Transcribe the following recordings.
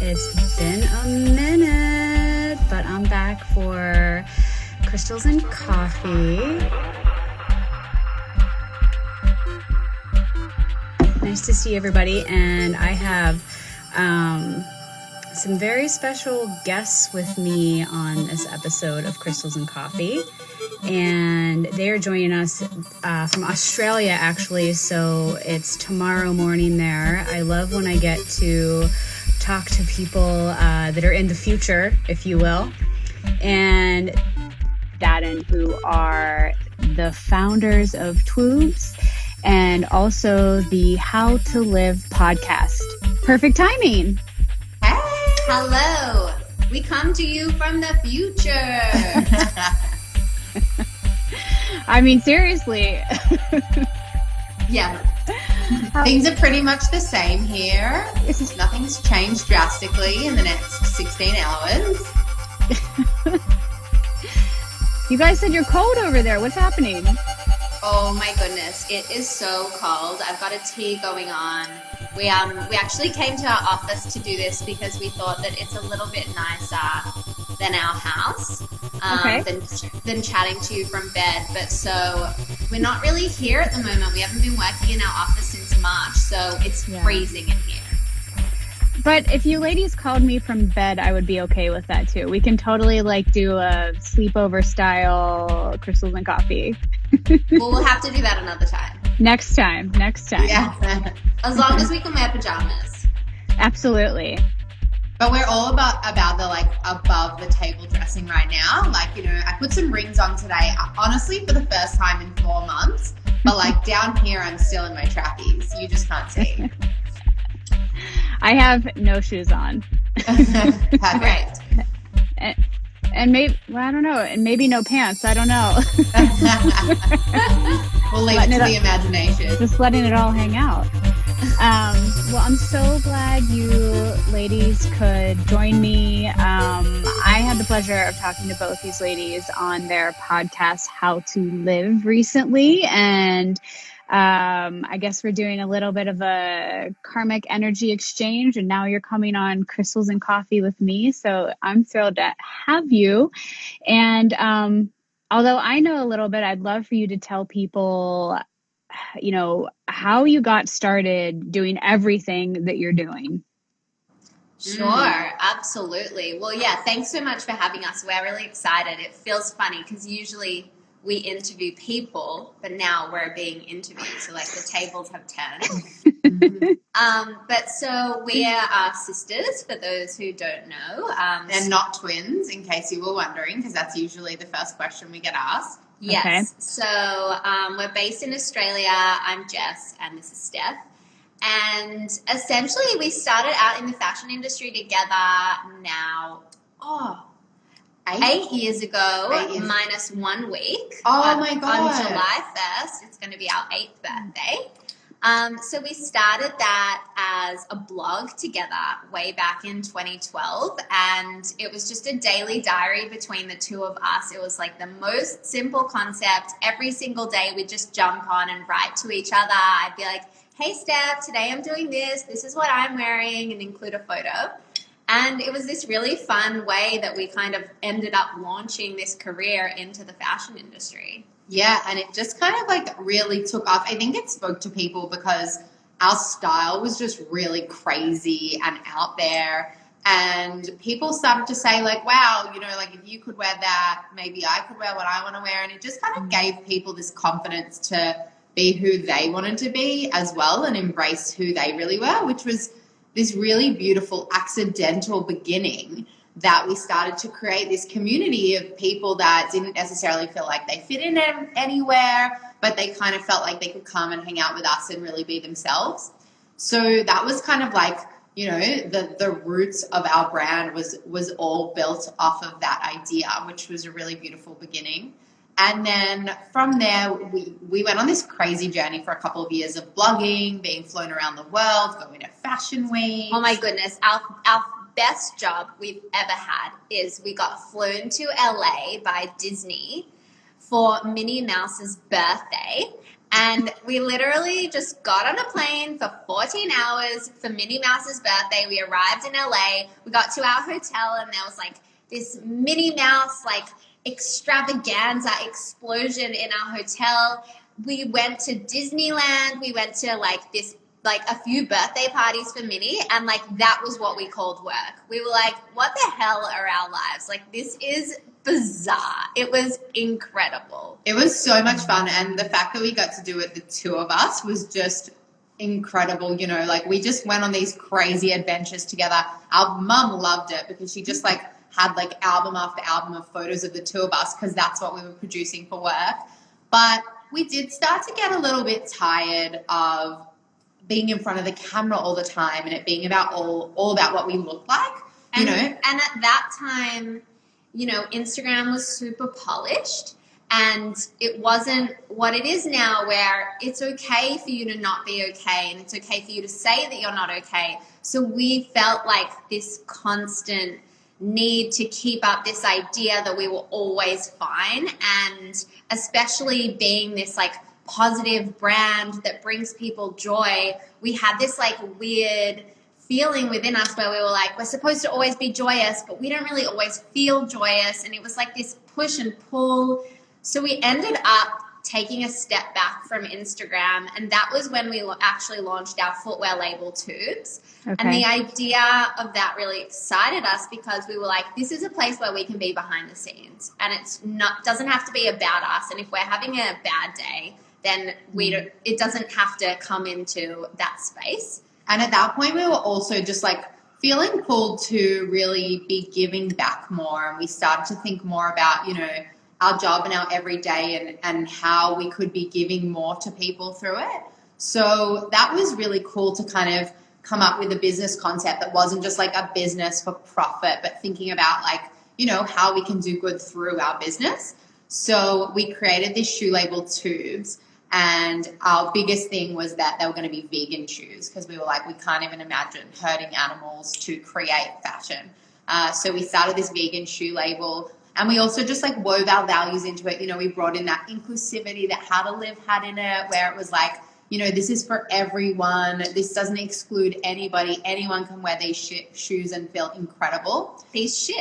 It's been a minute, but I'm back for Crystals and Coffee. Nice to see everybody, and I have some very special guests with me on this episode of Crystals and Coffee, and they are joining us from Australia, actually, so it's tomorrow morning there. I love when I get to talk to people that are in the future, if you will, and Dadon, who are the founders of Twoobs and also the How to Live podcast. Perfect timing. Hey! Hello! We come to you from the future. I mean, seriously. Yeah. Things are pretty much the same here. Nothing's changed drastically in the next 16 hours. You guys said you're cold over there. What's happening? Oh my goodness, it is so cold. I've got a tea going on. We actually came to our office to do this because we thought that it's a little bit nicer than our house, than chatting to you from bed. But so we're not really here at the moment. We haven't been working in our office since March, so it's freezing in here. But if you ladies called me from bed, I would be okay with that too. We can totally do a sleepover style Crystals and Coffee. Well, we'll have to do that another time. Next time. Yeah. As long as we can wear pajamas. Absolutely. But we're all about the above the table dressing right now. I put some rings on today, honestly, for the first time in 4 months. But down here, I'm still in my trappies. You just can't see. I have no shoes on. Perfect. And maybe, I don't know, and maybe no pants. I don't know. We'll leave it to the imagination. Just letting it all hang out. Well, I'm so glad you ladies could join me. I had the pleasure of talking to both these ladies on their podcast, How to Live, recently. And I guess we're doing a little bit of a karmic energy exchange, and now you're coming on Crystals and Coffee with me. So I'm thrilled to have you. And although I know a little bit, I'd love for you to tell people, how you got started doing everything that you're doing. Sure, absolutely. Well, yeah, thanks so much for having us. We're really excited. It feels funny because usually we interview people, but now we're being interviewed. So the tables have turned. But so we are sisters, for those who don't know. And not twins, in case you were wondering, because that's usually the first question we get asked. Yes. Okay. So we're based in Australia. I'm Jess, and this is Stef. And essentially we started out in the fashion industry together now, 8 years ago, minus 1 week. Oh my God. On July 1st, it's going to be our 8th birthday. So we started that as a blog together way back in 2012. And it was just a daily diary between the two of us. It was the most simple concept. Every single day we'd just jump on and write to each other. I'd be like, hey, Steph, today I'm doing this. This is what I'm wearing, and include a photo. And it was this really fun way that we kind of ended up launching this career into the fashion industry. Yeah, and it just kind of really took off. I think it spoke to people because our style was just really crazy and out there. And people started to say wow, if you could wear that, maybe I could wear what I want to wear. And it just kind of gave people this confidence to be who they wanted to be as well and embrace who they really were, which was this really beautiful accidental beginning that we started to create this community of people that didn't necessarily feel like they fit in anywhere, but they kind of felt like they could come and hang out with us and really be themselves. So that was kind of the roots of our brand was all built off of that idea, which was a really beautiful beginning. And then from there, we went on this crazy journey for a couple of years of blogging, being flown around the world, going to fashion weeks. Oh my goodness. Our best job we've ever had is we got flown to LA by Disney for Minnie Mouse's birthday. And we literally just got on a plane for 14 hours for Minnie Mouse's birthday. We arrived in LA. We got to our hotel and there was like this Minnie Mouse like extravaganza explosion in our hotel. We went to Disneyland. We went to like a few birthday parties for Minnie, and like that was what we called work. We were like, what the hell are our lives? Like, this is bizarre. It was incredible. It was so much fun, and the fact that we got to do it, the two of us, was just incredible. You know, like we just went on these crazy adventures together. Our mum loved it because she just like had like album after album of photos of the two of us because that's what we were producing for work. But we did start to get a little bit tired of being in front of the camera all the time and it being about all about what we look like, you know. And at that time, you know, Instagram was super polished and it wasn't what it is now, where it's okay for you to not be okay and it's okay for you to say that you're not okay. So we felt like this constant need to keep up this idea that we were always fine, and especially being this like positive brand that brings people joy, we had this like weird feeling within us where we were like, we're supposed to always be joyous, but we don't really always feel joyous. And it was like this push and pull. So we ended up taking a step back from Instagram, and that was when we actually launched our footwear label Tubes. Okay. And the idea of that really excited us because we were like, this is a place where we can be behind the scenes, and doesn't have to be about us. And if we're having a bad day, then it doesn't have to come into that space. And at that point, we were also just like feeling pulled to really be giving back more. And we started to think more about, you know, our job and our everyday and how we could be giving more to people through it. So that was really cool to kind of come up with a business concept that wasn't just like a business for profit, but thinking about like, you know, how we can do good through our business. So we created this shoe label Tubes. And our biggest thing was that they were going to be vegan shoes because we were like, we can't even imagine hurting animals to create fashion. So we started this vegan shoe label, and we also just like wove our values into it. You know, we brought in that inclusivity that How to Live had in it, where it was like, you know, this is for everyone. This doesn't exclude anybody. Anyone can wear these shoes and feel incredible. These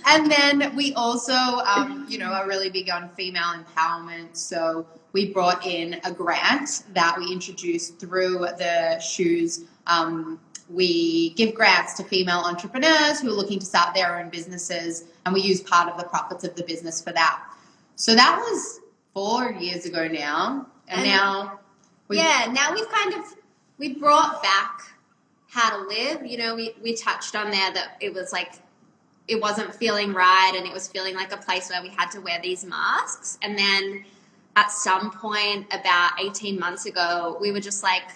And then we also, you know, are really big on female empowerment. So we brought in a grant that we introduced through the shoes. We give grants to female entrepreneurs who are looking to start their own businesses, and we use part of the profits of the business for that. So that was 4 years ago now. And now we brought back How to Live. You know, we touched on there that it was like, it wasn't feeling right, and it was feeling like a place where we had to wear these masks. And then at some point about 18 months ago, we were just like,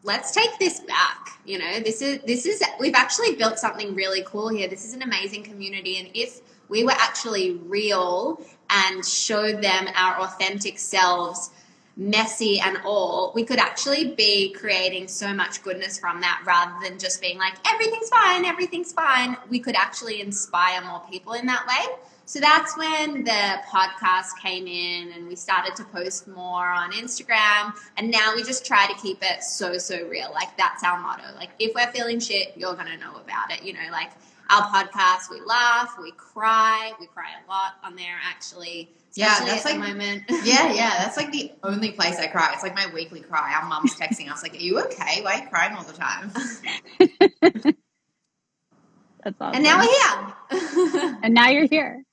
let's take this back. You know, this is we've actually built something really cool here. This is an amazing community. And if we were actually real and showed them our authentic selves, messy and all, we could actually be creating so much goodness from that, rather than just being like, everything's fine. We could actually inspire more people in that way. So that's when the podcast came in, and we started to post more on Instagram, and now we just try to keep it so real. Like, that's our motto. Like, if we're feeling shit, you're going to know about it. You know, like our podcast, we laugh, we cry a lot on there, actually. Yeah, that's at like the moment. yeah, that's like the only place I cry. It's like my weekly cry. Our mum's texting us like, "Are you okay? Why are you crying all the time?" That's awesome. And now we're here. And now you're here.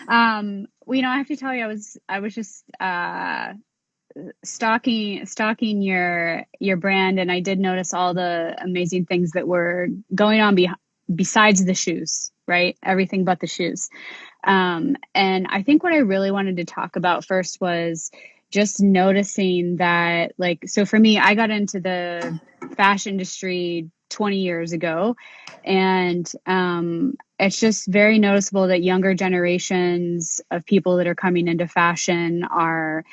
Well, you know, I have to tell you, I was just stalking your brand, and I did notice all the amazing things that were going on besides the shoes, right? Everything but the shoes. And I think what I really wanted to talk about first was just noticing that, like, so for me, I got into the fashion industry 20 years ago, and it's just very noticeable that younger generations of people that are coming into fashion are,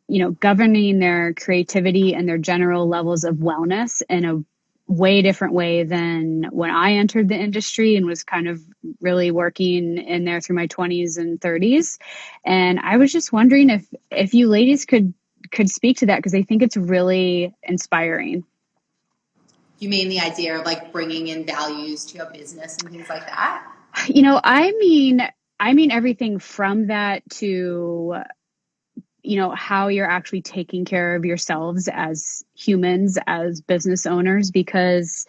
you know, governing their creativity and their general levels of wellness in a way different way than when I entered the industry and was kind of really working in there through my 20s and 30s. And I was just wondering if you ladies could speak to that, because I think it's really inspiring. You mean the idea of like bringing in values to your business and things like that? You know, I mean everything from that to, you know, how you're actually taking care of yourselves as humans, as business owners, because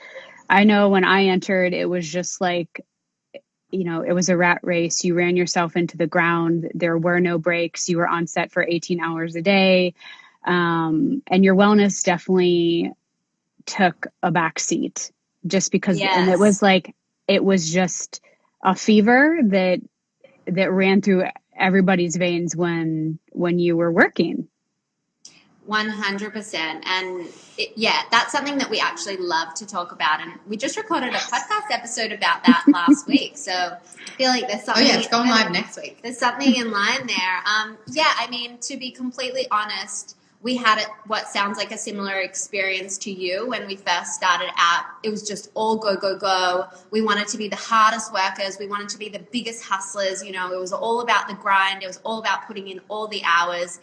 I know when I entered, it was just like, you know, it was a rat race. You ran yourself into the ground. There were no breaks. You were on set for 18 hours a day. And your wellness definitely took a back seat just because, and it was Yes. like, it was just a fever that ran through everybody's veins when you were working. 100%. And yeah, that's something that we actually love to talk about. And we just recorded a podcast episode about that last week. So I feel like there's something. Oh, yeah, it's going live next week. There's something in line there. Yeah, I mean, to be completely honest, we had what sounds like a similar experience to you when we first started out. It was just all go, go, go. We wanted to be the hardest workers. We wanted to be the biggest hustlers. You know, it was all about the grind. It was all about putting in all the hours.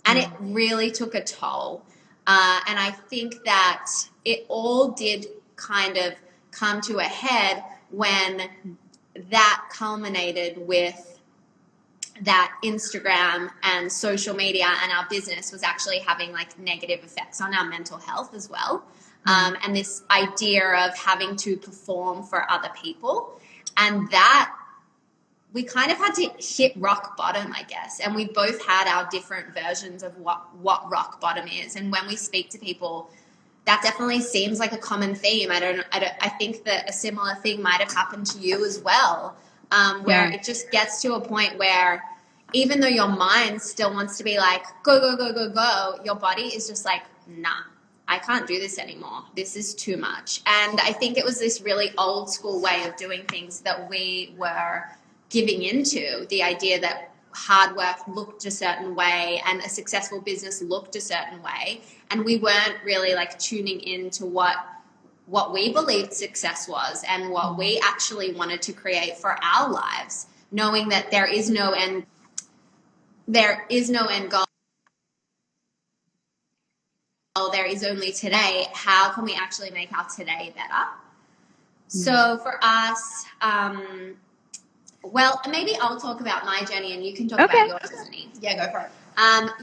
And it really took a toll. And I think that it all did kind of come to a head when that culminated with that Instagram and social media and our business was actually having like negative effects on our mental health as well. And this idea of having to perform for other people. And that we kind of had to hit rock bottom, I guess. And we both had our different versions of what rock bottom is. And when we speak to people, that definitely seems like a common theme. I think that a similar thing might have happened to you as well, where it just gets to a point where even though your mind still wants to be like, go, go, go, go, go, your body is just like, nah, I can't do this anymore. This is too much. And I think it was this really old school way of doing things that we were giving into, the idea that hard work looked a certain way and a successful business looked a certain way. And we weren't really like tuning into what we believed success was and what we actually wanted to create for our lives, knowing that there is no end goal. There is only today. How can we actually make our today better? So for us, well, maybe I'll talk about my journey and you can talk about your journey. Yeah, go for it.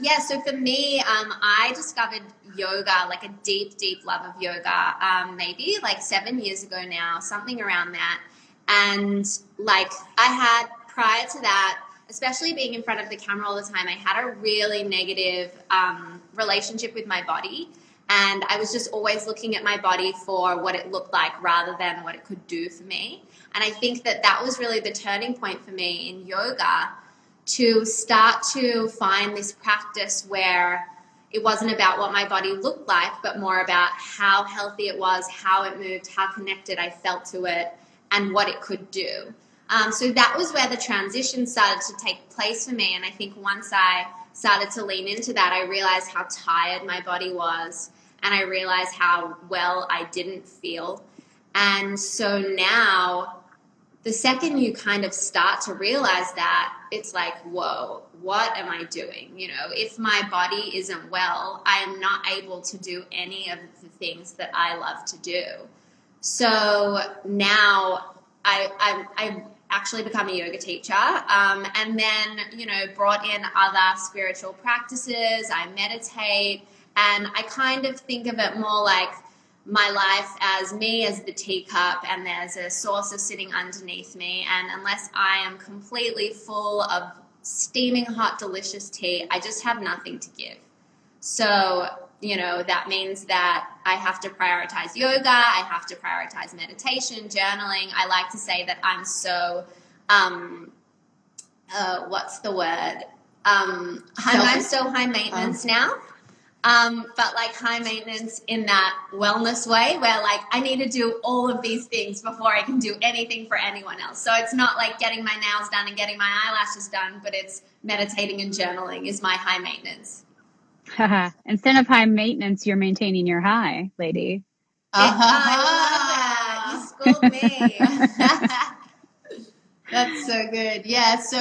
Yeah, so for me, I discovered yoga, like a deep, deep love of yoga, maybe like 7 years ago now, something around that. And like I had prior to that, especially being in front of the camera all the time, I had a really negative relationship with my body. And I was just always looking at my body for what it looked like rather than what it could do for me. And I think that was really the turning point for me in yoga, to start to find this practice where it wasn't about what my body looked like, but more about how healthy it was, how it moved, how connected I felt to it, and what it could do. So that was where the transition started to take place for me. And I think once I started to lean into that, I realized how tired my body was, and I realized how well I didn't feel. And so now, the second you kind of start to realize that, it's like, whoa, what am I doing? You know, if my body isn't well, I am not able to do any of the things that I love to do. So now I've actually become a yoga teacher, and then, you know, brought in other spiritual practices. I meditate, and I kind of think of it more like my life as me as the teacup, and there's a saucer sitting underneath me, and unless I am completely full of steaming hot delicious tea, I just have nothing to give. So, you know, that means that I have to prioritize yoga, I have to prioritize meditation, journaling. I like to say that I'm so what's the word, I'm so high maintenance now. But like high maintenance in that wellness way, where like I need to do all of these things before I can do anything for anyone else. So it's not like getting my nails done and getting my eyelashes done, but it's meditating and journaling is my high maintenance. Instead of high maintenance, you're maintaining your high, lady. I love that. You schooled me. That's so good. Yeah. So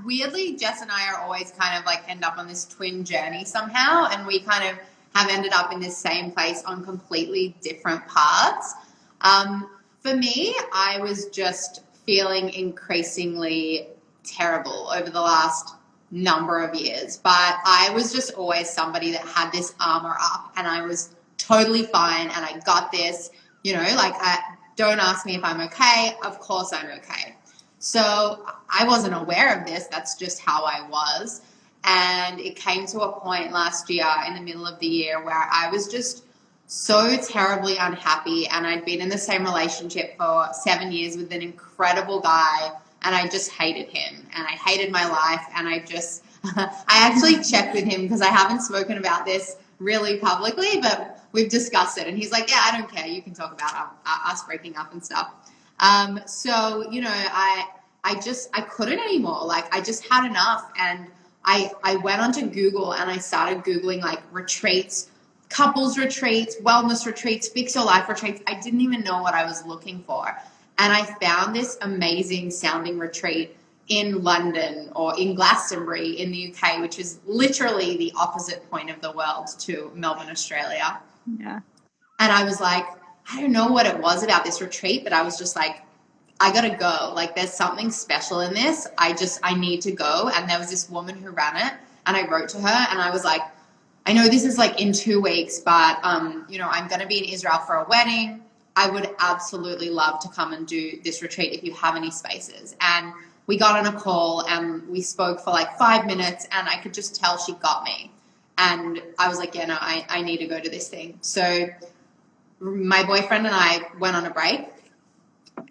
weirdly, Jess and I are always kind of like end up on this twin journey somehow. And we kind of have ended up in this same place on completely different paths. For me, I was just feeling increasingly terrible over the last number of years. But I was just always somebody that had this armor up and I was totally fine and I got this, like don't ask me if I'm okay. Of course I'm okay. So I wasn't aware of this. That's just how I was. And it came to a point last year in the middle of the year where I was just so terribly unhappy. And I'd been in the same relationship for 7 years with an incredible guy. And I just hated him. And I hated my life. And I actually checked with him because I haven't spoken about this really publicly, but we've discussed it. And he's like, yeah, I don't care. You can talk about us breaking up and stuff. So, I couldn't anymore. Like I just had enough. And I went onto Google and I started Googling like retreats, couples retreats, wellness retreats, fix your life retreats. I didn't even know what I was looking for. And I found this amazing sounding retreat in London or in Glastonbury in the UK, which is literally the opposite point of the world to Melbourne, Australia. Yeah. And I was like, I don't know what it was about this retreat, but I was just like, I got to go. Like there's something special in this. I need to go. And there was this woman who ran it and I wrote to her and I was like, I know this is like in 2 weeks, but, I'm going to be in Israel for a wedding. I would absolutely love to come and do this retreat if you have any spaces. And we got on a call and we spoke for like 5 minutes and I could just tell she got me. And I was like, yeah, no, I need to go to this thing. So my boyfriend and I went on a break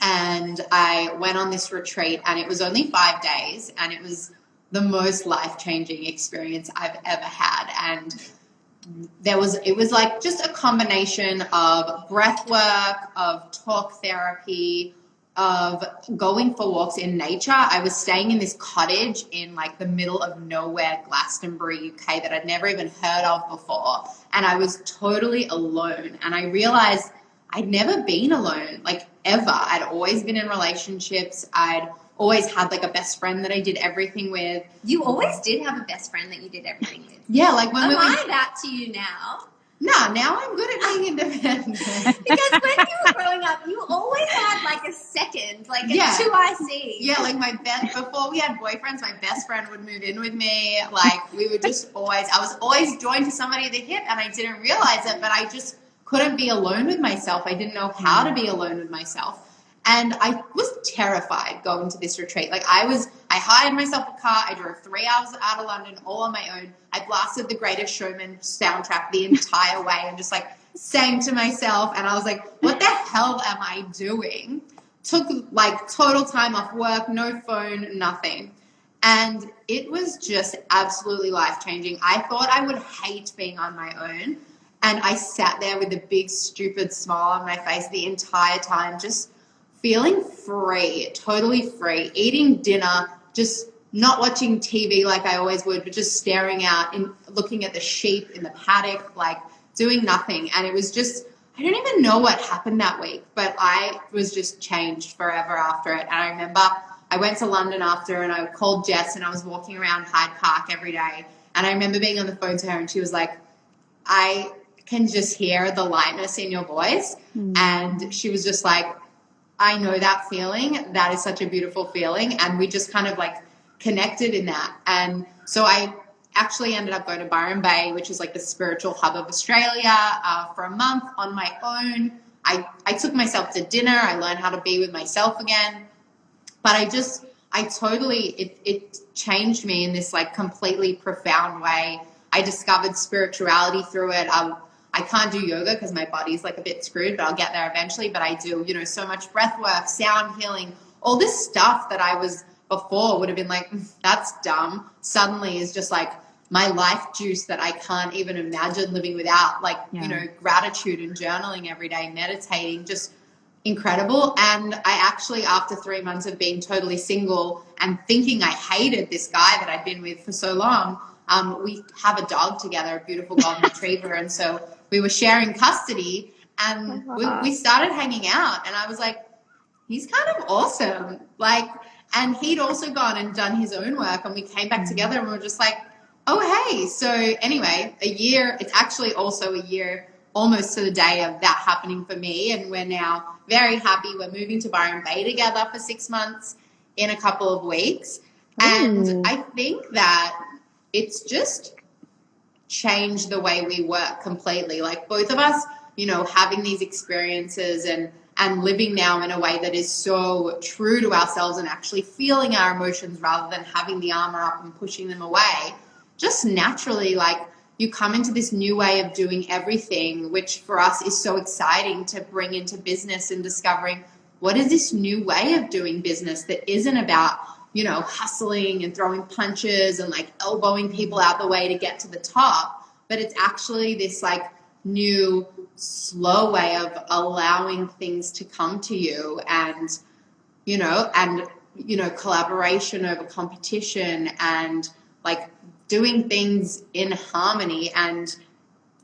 and I went on this retreat and it was only 5 days and it was the most life-changing experience I've ever had. And it was like just a combination of breath work, of talk therapy, of going for walks in nature. I was staying in this cottage in like the middle of nowhere, Glastonbury, UK, that I'd never even heard of before. And I was totally alone. And I realized I'd never been alone, like ever. I'd always been in relationships. I'd always had like a best friend that I did everything with. You always did have a best friend that you did everything with. Yeah, like when Am I that to you now? No, now I'm good at being independent. Because when you were growing up, you always had like a second, like a 2IC. Yeah, like before we had boyfriends, my best friend would move in with me. Like we would just I was always joined to somebody at the hip and I didn't realize it, but I just couldn't be alone with myself. I didn't know how to be alone with myself. And I was terrified going to this retreat. Like I hired myself a car. I drove 3 hours out of London all on my own. I blasted the Greatest Showman soundtrack the entire way and just like sang to myself. And I was like, what the hell am I doing? Took like total time off work, no phone, nothing. And it was just absolutely life-changing. I thought I would hate being on my own. And I sat there with a big, stupid smile on my face the entire time, just feeling free, totally free, eating dinner, just not watching TV like I always would, but just staring out and looking at the sheep in the paddock, like doing nothing. And it was just, I don't even know what happened that week, but I was just changed forever after it. And I remember I went to London after and I called Jess and I was walking around Hyde Park every day. And I remember being on the phone to her and she was like, I can just hear the lightness in your voice. And she was just like, I know that feeling. That is such a beautiful feeling. And we just kind of like connected in that. And so I actually ended up going to Byron Bay, which is like the spiritual hub of Australia, for a month on my own. I took myself to dinner. I learned how to be with myself again. But it changed me in this like completely profound way. I discovered spirituality through it. I can't do yoga because my body's like a bit screwed, but I'll get there eventually. But I do, so much breath work, sound healing, all this stuff that I was before would have been like, that's dumb. Suddenly is just like my life juice that I can't even imagine living without, like, gratitude and journaling every day, meditating, just incredible. And I actually, after 3 months of being totally single and thinking I hated this guy that I'd been with for so long, we have a dog together, a beautiful golden retriever. And so we were sharing custody And we started hanging out, and I was like, he's kind of awesome. Like, and he'd also gone and done his own work, and we came back together, and we were just like, oh, hey. So anyway, it's actually also a year almost to the day of that happening for me, and we're now very happy. We're moving to Byron Bay together for 6 months in a couple of weeks. And I think that it's just changed the way we work completely. Like, both of us, having these experiences and living now in a way that is so true to ourselves and actually feeling our emotions rather than having the armor up and pushing them away, just naturally, like, you come into this new way of doing everything, which for us is so exciting to bring into business, and discovering what is this new way of doing business that isn't about, hustling and throwing punches and like elbowing people out the way to get to the top, but it's actually this like new slow way of allowing things to come to you, and collaboration over competition, and like doing things in harmony. And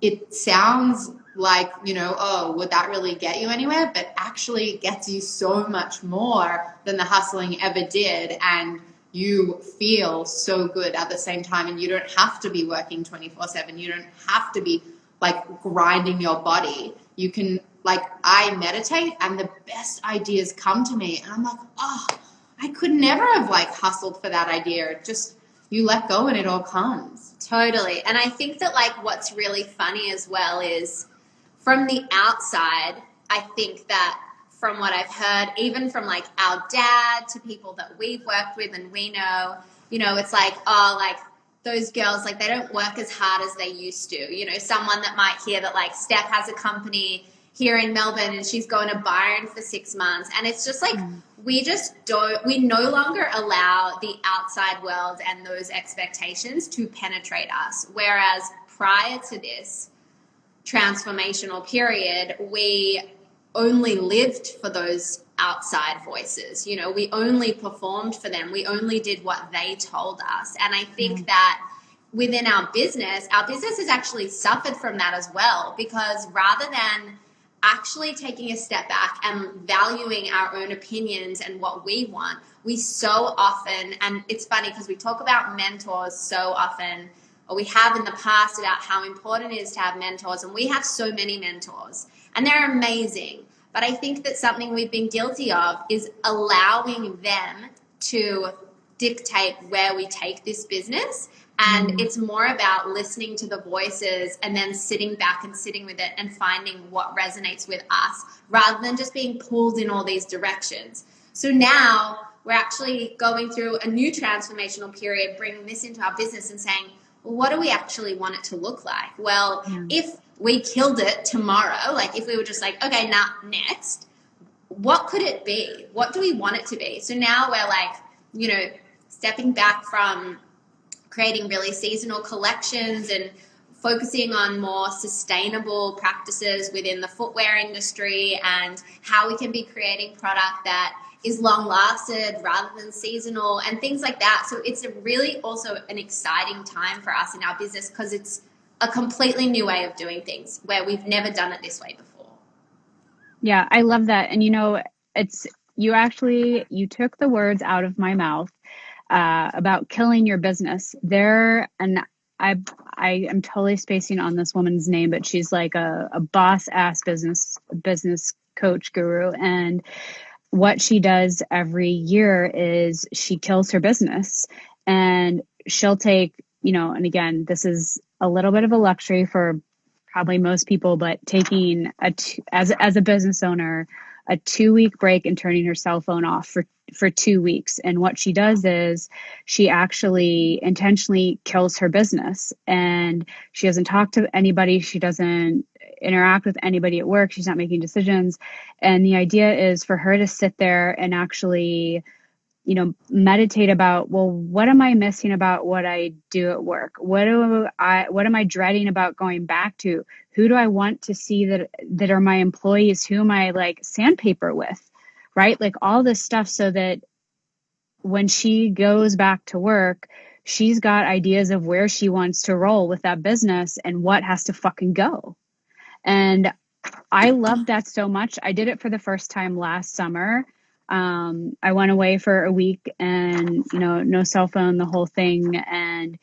it sounds like, oh, would that really get you anywhere? But actually it gets you so much more than the hustling ever did. And you feel so good at the same time, and you don't have to be working 24/7. You don't have to be like grinding your body. You can, like, I meditate and the best ideas come to me, and I'm like, oh, I could never have like hustled for that idea. It just, you let go and it all comes. Totally. And I think that like what's really funny as well is, from the outside, I think that from what I've heard, even from like our dad to people that we've worked with and we know, it's like, oh, like those girls, like they don't work as hard as they used to. Someone that might hear that like Steph has a company here in Melbourne and she's going to Byron for 6 months. And it's just like, we no longer allow the outside world and those expectations to penetrate us. Whereas prior to this transformational period, we only lived for those outside voices. We only performed for them. We only did what they told us. And I think that within our business has actually suffered from that as well, because rather than actually taking a step back and valuing our own opinions and what we want, we so often, and it's funny because we talk about mentors so often, or we have in the past, about how important it is to have mentors, and we have so many mentors and they're amazing. But I think that something we've been guilty of is allowing them to dictate where we take this business. And it's more about listening to the voices and then sitting back and sitting with it and finding what resonates with us, rather than just being pulled in all these directions. So now we're actually going through a new transformational period, bringing this into our business and saying, well, what do we actually want it to look like? Well, if we killed it tomorrow, like if we were just like, okay, now next, what could it be? What do we want it to be? So now we're like, stepping back from creating really seasonal collections and focusing on more sustainable practices within the footwear industry, and how we can be creating product that is long lasted rather than seasonal and things like that. So it's a really also an exciting time for us in our business, because it's a completely new way of doing things where we've never done it this way before. Yeah, I love that. And you took the words out of my mouth about killing your business there. And I am totally spacing on this woman's name, but she's like a boss ass business coach guru. And what she does every year is she kills her business, and she'll take, and again, this is a little bit of a luxury for probably most people, but taking as a business owner, a 2-week break and turning her cell phone off for 2 weeks. And what she does is she actually intentionally kills her business, and she doesn't talk to anybody. She doesn't interact with anybody at work. She's not making decisions. And the idea is for her to sit there and actually, meditate about, well, what am I missing about what I do at work? What am I dreading about going back to? Who do I want to see that are my employees? Who am I like sandpaper with? Right? Like all this stuff, so that when she goes back to work, she's got ideas of where she wants to roll with that business and what has to fucking go. And I loved that so much. I did it for the first time last summer. I went away for a week and, no cell phone, the whole thing. And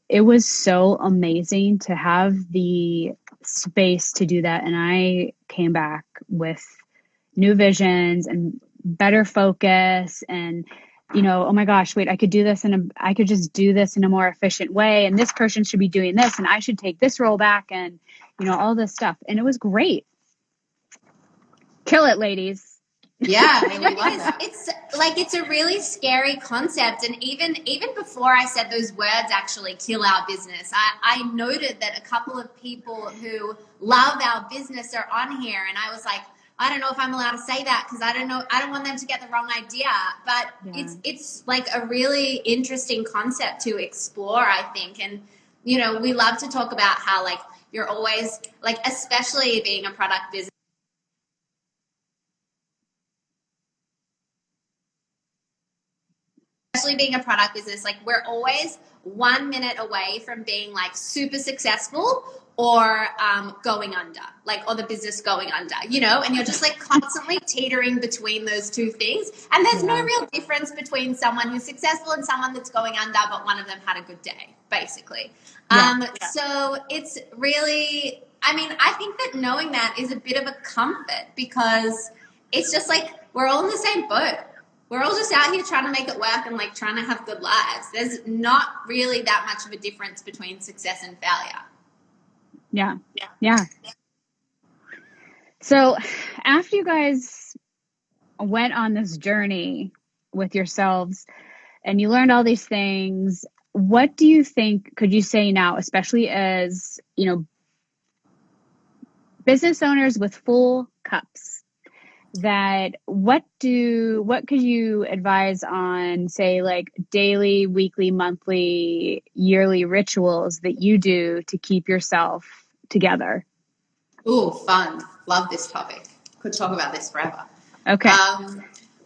it was so amazing to have the space to do that. And I came back with new visions and better focus and, oh my gosh, wait, I could just do this in a more efficient way. And this person should be doing this and I should take this role back and, all this stuff. And it was great. Kill it, ladies. Yeah, it's a really scary concept, and even before I said those words, actually kill our business, I noted that a couple of people who love our business are on here, and I was like, I don't know if I'm allowed to say that because I don't want them to get the wrong idea, but it's like a really interesting concept to explore, I think. And we love to talk about how like you're always like, especially being a product business, like we're always 1 minute away from being like super successful or going under, like, or the business going under, and you're just like constantly teetering between those two things. And there's no real difference between someone who's successful and someone that's going under, but one of them had a good day, basically. So it's really, I think that knowing that is a bit of a comfort because it's just like, we're all in the same boat. We're all just out here trying to make it work and like trying to have good lives. There's not really that much of a difference between success and failure. Yeah. So after you guys went on this journey with yourselves and you learned all these things, what do you think, could you say now, especially as, business owners with full cups, that what could you advise on, say, like daily, weekly, monthly, yearly rituals that you do to keep yourself together? Ooh, fun. Love this topic. Could talk about this forever. Okay.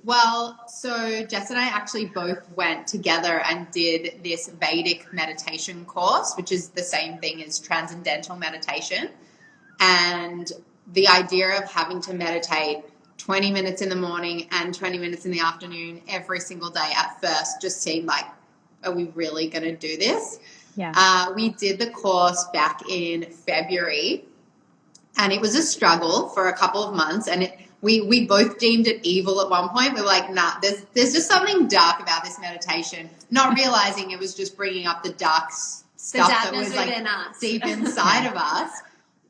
Well, so Jess and I actually both went together and did this Vedic meditation course, which is the same thing as transcendental meditation. And the idea of having to meditate 20 minutes in the morning and 20 minutes in the afternoon every single day at first just seemed like, are we really going to do this? Yeah. We did the course back in February, and it was a struggle for a couple of months, and we both deemed it evil at one point. We were like, nah, there's just something dark about this meditation, not realizing it was just bringing up the dark stuff that was like deep inside of us.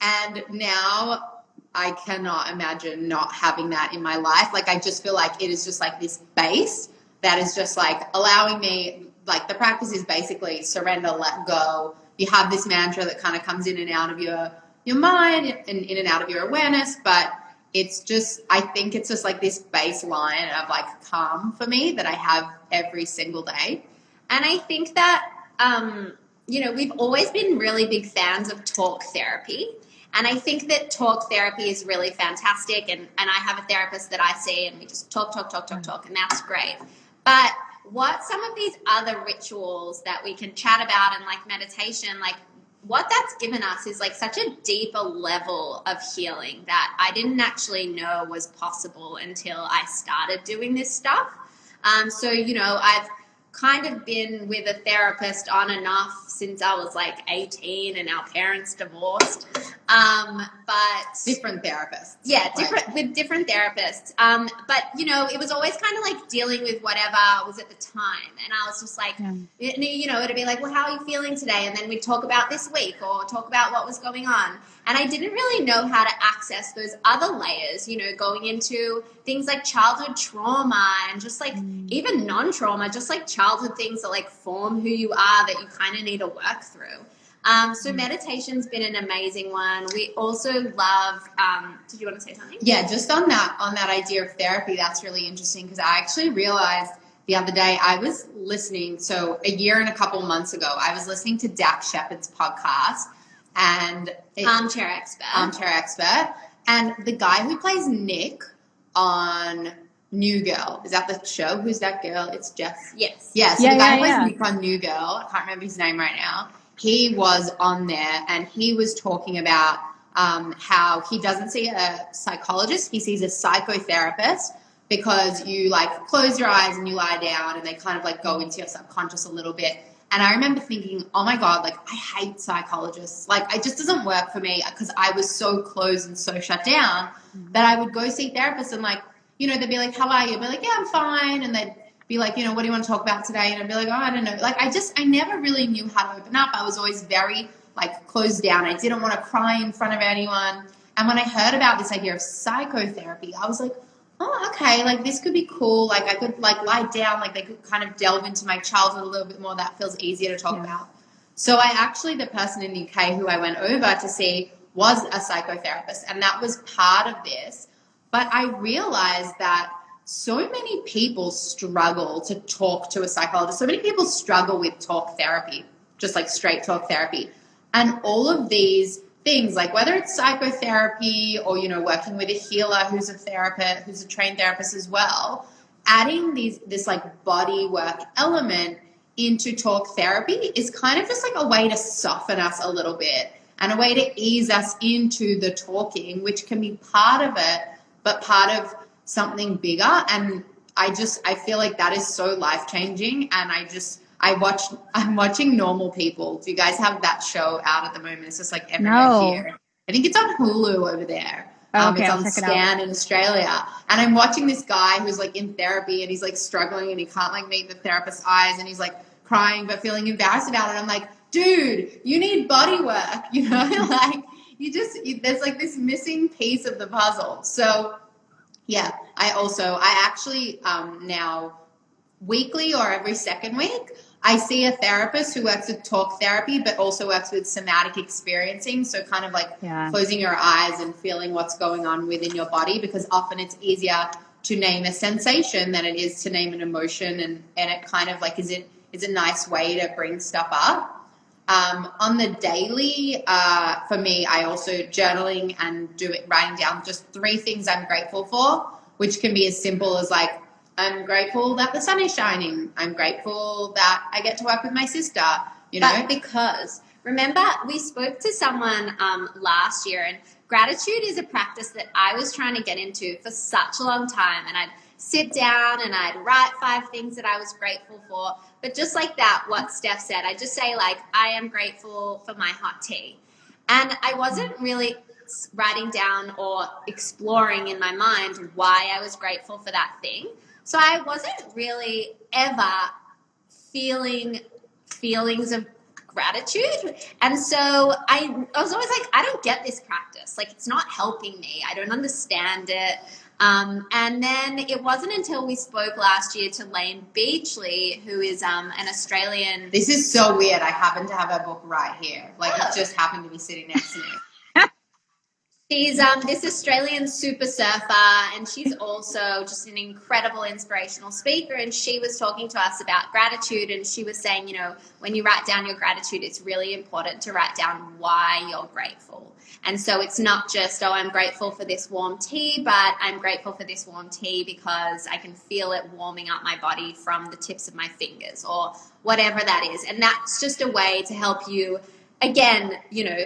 And now I cannot imagine not having that in my life. Like, I just feel like it is just like this base that is just like allowing me, like the practice is basically surrender, let go. You have this mantra that kind of comes in and out of your mind and in and out of your awareness, but it's just, I think it's just like this baseline of like calm for me that I have every single day. And I think that, we've always been really big fans of talk therapy. And I think that talk therapy is really fantastic. And I have a therapist that I see and we just talk, and that's great. But what some of these other rituals that we can chat about and like meditation, like what that's given us is like such a deeper level of healing that I didn't actually know was possible until I started doing this stuff. So, I've kind of been with a therapist on and off since I was like 18 and our parents divorced. But different therapists. Yeah, with different therapists. But it was always kind of like dealing with whatever was at the time. And I was just like, it'd be like, well, how are you feeling today? And then we'd talk about this week or talk about what was going on. And I didn't really know how to access those other layers, going into things like childhood trauma and just like even non-trauma, just like childhood things that like form who you are that you kind of need to work through. So meditation's been an amazing one. We also love, did you want to say something? Yeah, just on that idea of therapy, that's really interesting because I actually realized the other day I was listening, so a year and a couple months ago, I was listening to Dax Shepard's podcast and Armchair Expert. And the guy who plays Nick on New Girl, is that the show? Who's that girl? It's Jess. Yes. Yeah, so the guy who plays Nick on New Girl, I can't remember his name right now. He was on there and he was talking about how he doesn't see a psychologist, he sees a psychotherapist, because you like close your eyes and you lie down and they kind of like go into your subconscious a little bit. And I remember thinking, oh my God, like I hate psychologists. Like it just doesn't work for me, because I was so closed and so shut down that I would go see therapists and like, you know, they'd be like, how are you? I'd be like, yeah, I'm fine. And they'd be like, you know, what do you want to talk about today? And I'd be like, oh, I don't know. Like I never really knew how to open up. I was always very like closed down. I didn't want to cry in front of anyone. And when I heard about this idea of psychotherapy, I was like, oh, okay, like this could be cool. Like I could like lie down, like they could kind of delve into my childhood a little bit more. That feels easier to talk about. So the person in the UK who I went over to see was a psychotherapist, and that was part of this. But I realized that so many people struggle to talk to a psychologist. So many people struggle with talk therapy, just like straight talk therapy. And all of these things, like whether it's psychotherapy or, you know, working with a healer who's a therapist, who's a trained therapist as well, adding this like body work element into talk therapy is kind of just like a way to soften us a little bit and a way to ease us into the talking, which can be part of it, but part of something bigger. And I feel like that is so life-changing. And I'm watching Normal People. Do you guys have that show out at the moment? It's just like everywhere here. I think it's on Hulu over there. Okay, it's on Stan in Australia. And I'm watching this guy who's like in therapy and he's like struggling and he can't like meet the therapist's eyes and he's like crying but feeling embarrassed about it. I'm like, dude, you need body work, you know? Like there's like this missing piece of the puzzle. So yeah, I actually now weekly or every second week, I see a therapist who works with talk therapy, but also works with somatic experiencing. So kind of like closing your eyes and feeling what's going on within your body, because often it's easier to name a sensation than it is to name an emotion. And it kind of like is a nice way to bring stuff up. On the daily, for me, I also journaling and writing down just 3 things I'm grateful for, which can be as simple as like, I'm grateful that the sun is shining. I'm grateful that I get to work with my sister, you know. But because, remember, we spoke to someone last year, and gratitude is a practice that I was trying to get into for such a long time. And I'd sit down and I'd write 5 things that I was grateful for. But just like that, what Stef said, I just say like, I am grateful for my hot tea. And I wasn't really writing down or exploring in my mind why I was grateful for that thing. So I wasn't really ever feeling feelings of gratitude. And so I was always like, I don't get this practice. Like, it's not helping me. I don't understand it. And then it wasn't until we spoke last year to Lane Beachley, who is an Australian. This is so weird. I happen to have her book right here. Like, it just happened to be sitting next to me. She's this Australian super surfer, and she's also just an incredible inspirational speaker. And she was talking to us about gratitude, and she was saying, you know, when you write down your gratitude, it's really important to write down why you're grateful. And so it's not just, oh, I'm grateful for this warm tea, but I'm grateful for this warm tea because I can feel it warming up my body from the tips of my fingers, or whatever that is. And that's just a way to help you, again, you know,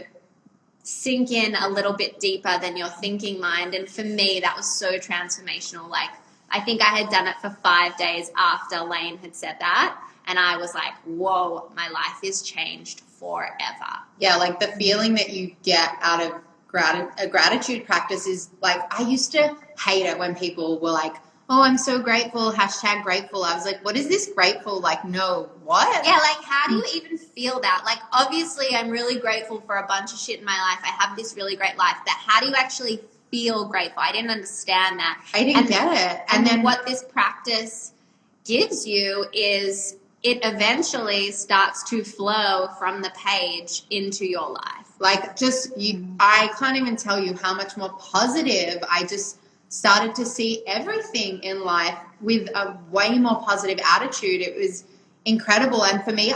sink in a little bit deeper than your thinking mind. And for me, that was so transformational. Like, I think I had done it for 5 days after Lane had said that, and I was like, whoa, my life is changed forever. Yeah, like the feeling that you get out of a gratitude practice is like, I used to hate it when people were like, oh, I'm so grateful, #grateful. I was like, what is this grateful? Like, no, what? Yeah, like, how do you even feel that? Like, obviously, I'm really grateful for a bunch of shit in my life. I have this really great life. But how do you actually feel grateful? I didn't understand that. I didn't get it. And then what this practice gives you is it eventually starts to flow from the page into your life. Like, I can't even tell you how much more positive I just started to see everything in life with a way more positive attitude. It was incredible. And for me,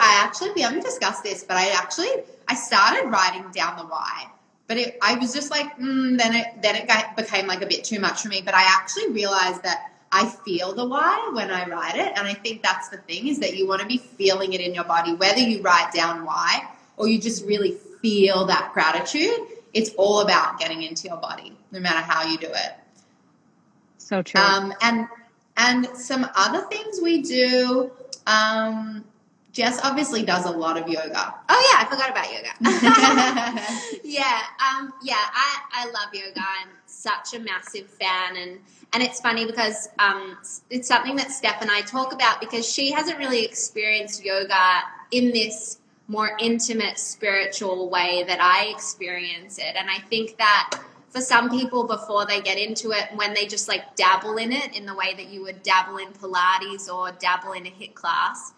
we haven't discussed this, but I started writing down the why. But I was just like, then it became like a bit too much for me. But I actually realized that I feel the why when I write it. And I think that's the thing, is that you want to be feeling it in your body, whether you write down why or you just really feel that gratitude. it's all about getting into your body, no matter how you do it. So true. And some other things we do, Jess obviously does a lot of yoga. Oh yeah, I forgot about yoga. I love yoga. I'm such a massive fan, and it's funny because it's something that Steph and I talk about, because she hasn't really experienced yoga in this more intimate spiritual way that I experience it. And I think that for some people, before they get into it, when they just like dabble in it in the way that you would dabble in Pilates or dabble in a HIIT class,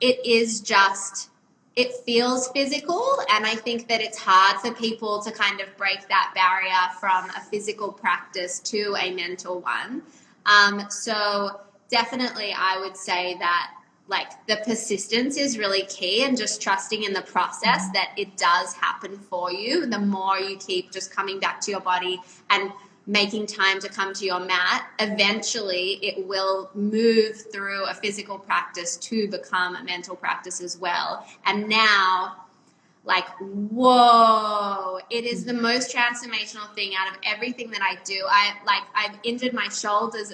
it feels physical. And I think that it's hard for people to kind of break that barrier from a physical practice to a mental one. So definitely I would say that like the persistence is really key, and just trusting in the process that it does happen for you. The more you keep just coming back to your body and making time to come to your mat, eventually it will move through a physical practice to become a mental practice as well. And now, like, whoa, it is the most transformational thing out of everything that I do. I've injured my shoulders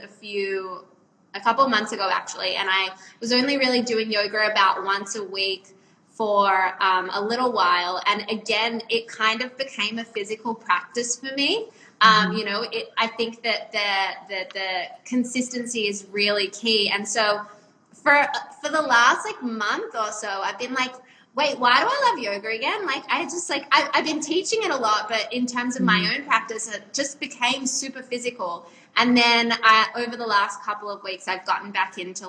a couple of months ago actually, and I was only really doing yoga about once a week for a little while, and again it kind of became a physical practice for me. I think that the consistency is really key, and so for the last like month or so I've been like, wait, why do I love yoga again? Like I've been teaching it a lot, but in terms of my own practice it just became super physical. And then over the last couple of weeks, I've gotten back into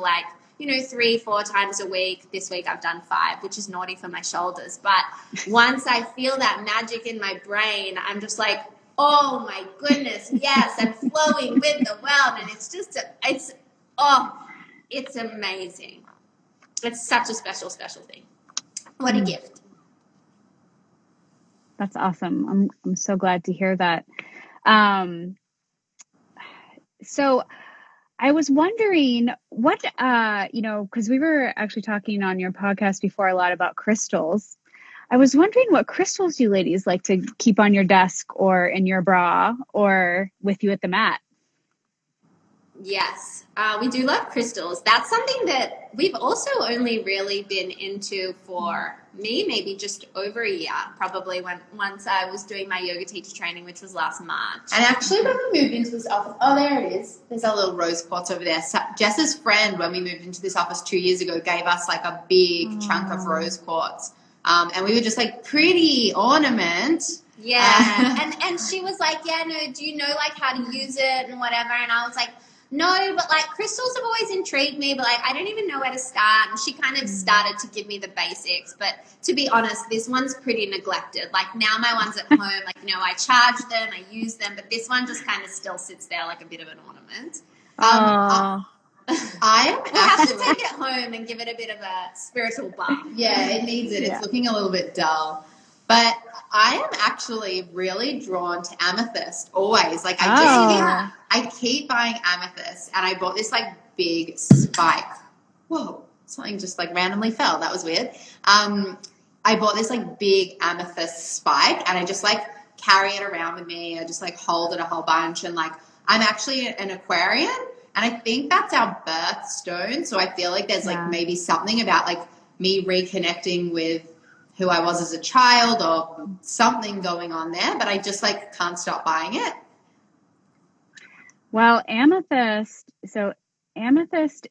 3-4 times a week. This week I've done 5, which is naughty for my shoulders. But once I feel that magic in my brain, I'm just like, oh my goodness, yes, I'm flowing with the world. And it's amazing. It's such a special, special thing. What a gift. That's awesome. I'm so glad to hear that. So I was wondering what, because we were actually talking on your podcast before a lot about crystals. I was wondering what crystals you ladies like to keep on your desk or in your bra or with you at the mat. Yes, we do love crystals. That's something that we've also only really been into for me, maybe just over a year, probably once I was doing my yoga teacher training, which was last March. And actually when we moved into this office, oh, there it is. There's our little rose quartz over there. So Jess's friend, when we moved into this office 2 years ago, gave us like a big chunk of rose quartz. And we were just like, pretty ornament. Yeah. and she was like, yeah, no, do you know like how to use it and whatever? And I was like, no, but like crystals have always intrigued me, but like I don't even know where to start. And she kind of started to give me the basics. But to be honest, this one's pretty neglected. Like now my ones at home, like, I charge them, I use them, but this one just kind of still sits there like a bit of an ornament. We'll have to take it home and give it a bit of a spiritual bath. Yeah, it needs it. It's looking a little bit dull. But I am actually really drawn to amethyst always. Like I keep buying amethyst, and I bought this like big spike. Whoa, something just like randomly fell. That was weird. I bought this like big amethyst spike, and I just like carry it around with me. I just like hold it a whole bunch, and like I'm actually an Aquarian, and I think that's our birthstone. So I feel like there's like maybe something about like me reconnecting with who I was as a child or something going on there, but I just like can't stop buying it. Well, amethyst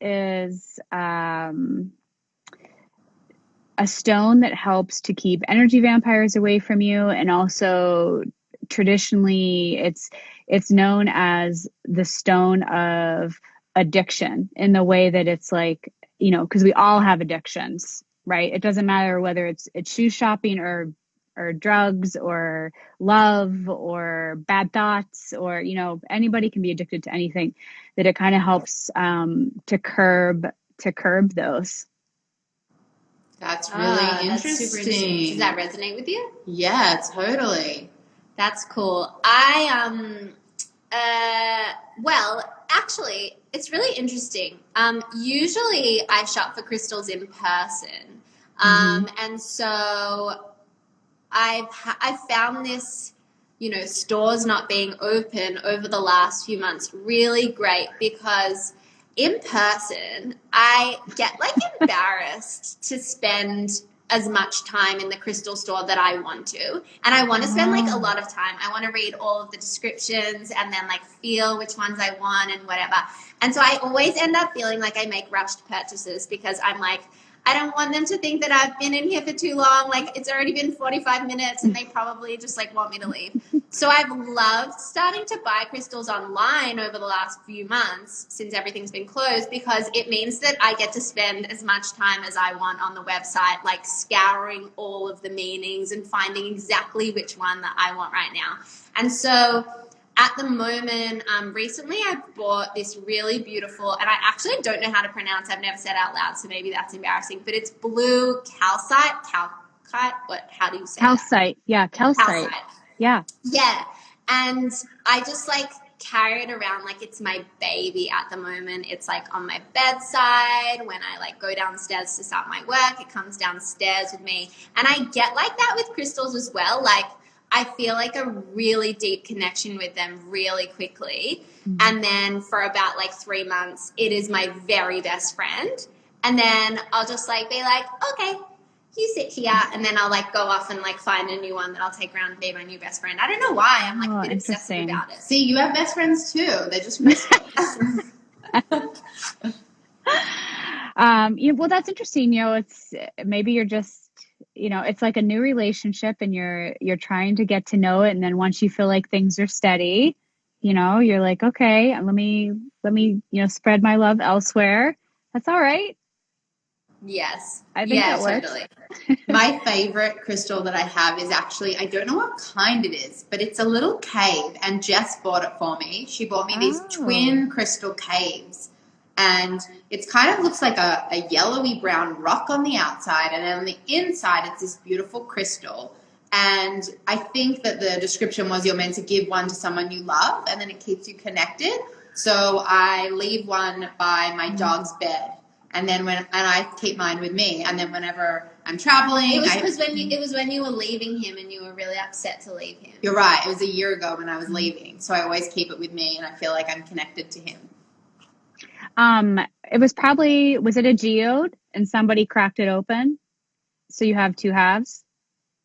is a stone that helps to keep energy vampires away from you, and also traditionally it's known as the stone of addiction, in the way that it's like, because we all have addictions, right? It doesn't matter whether it's shoe shopping or drugs or love or bad thoughts, or anybody can be addicted to anything. That it kind of helps to curb those. That's really interesting. Super interesting. Does that resonate with you? Yeah, totally. That's cool. Well, actually, it's really interesting. Usually I shop for crystals in person. And so I've found this stores not being open over the last few months really great, because in person, I get like embarrassed to spend as much time in the crystal store that I want to. And I want to spend like a lot of time. I want to read all of the descriptions and then like feel which ones I want and whatever. And so I always end up feeling like I make rushed purchases, because I'm like, I don't want them to think that I've been in here for too long. Like, it's already been 45 minutes and they probably just like want me to leave. So I've loved starting to buy crystals online over the last few months since everything's been closed, because it means that I get to spend as much time as I want on the website, like scouring all of the meanings and finding exactly which one that I want right now. And so at the moment, recently I bought this really beautiful, and I actually don't know how to pronounce, I've never said out loud, so maybe that's embarrassing, but it's blue calcite, how do you say calcite? that? Yeah, calcite. Yeah. Yeah, and I just like carry it around like it's my baby at the moment. It's like on my bedside. When I like go downstairs to start my work, it comes downstairs with me. And I get like that with crystals as well. Like, I feel like a really deep connection with them really quickly. Mm-hmm. And then for about like 3 months, it is my very best friend. And then I'll just like be like, okay, you sit here. And then I'll like go off and like find a new one that I'll take around and be my new best friend. I don't know why. I'm like a bit obsessive about it. See, you have best friends too. They're just crystals. Yeah, well, that's interesting. It's maybe you're just, it's like a new relationship and you're trying to get to know it. And then once you feel like things are steady, you're like, okay, let me, spread my love elsewhere. That's all right. Yes. I think that works. Totally. My favorite crystal that I have is actually, I don't know what kind it is, but it's a little cave, and Jess bought it for me. She bought me these twin crystal caves. And it kind of looks like a yellowy brown rock on the outside, and on the inside it's this beautiful crystal. And I think that the description was you're meant to give one to someone you love, and then it keeps you connected. So I leave one by my dog's bed, and then I keep mine with me. And then whenever I'm traveling, it was when you were leaving him and you were really upset to leave him. You're right. It was a year ago when I was leaving, so I always keep it with me, and I feel like I'm connected to him. It was it a geode and somebody cracked it open? So you have two halves?